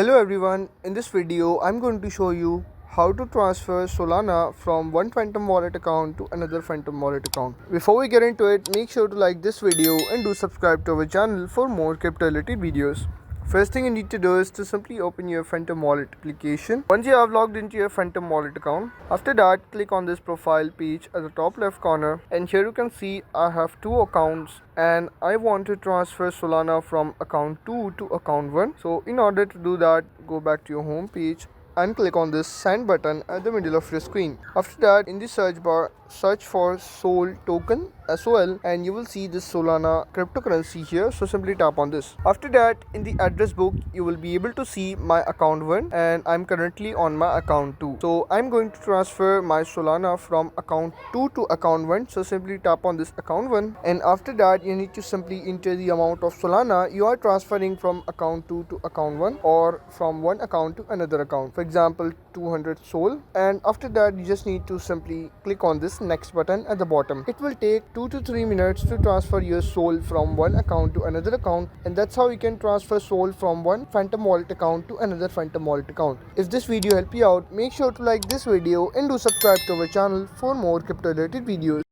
Hello everyone, in this video I'm going to show you how to transfer Solana from one Phantom wallet account to another Phantom wallet account. Before we get into it, make sure to like this video and do subscribe to our channel for more crypto related videos. First thing you need to do is to simply open your Phantom wallet application. Once you have logged into your Phantom wallet account, after that click on this profile page at the top left corner, and here you can see I have two accounts and I want to transfer Solana from account 2 to account 1. So in order to do that, go back to your home page and click on this send button at the middle of your screen. After that, in the search bar, search for Sol token SOL and you will see this Solana cryptocurrency here, so simply tap on this. After that, in the address book you will be able to see my account 1 and I'm currently on my account 2. So I'm going to transfer my Solana from account 2 to account 1, so simply tap on this account 1, and after that you need to simply enter the amount of Solana you are transferring from account 2 to account 1 or from one account to another account. For example, 200 Sol, and after that you just need to simply click on this next button at the bottom. It will take 2 to 3 minutes to transfer your Sol from one account to another account, and that's how you can transfer Sol from one Phantom wallet account to another Phantom wallet account. If this video helped you out, make sure to like this video and do subscribe to our channel for more crypto related videos.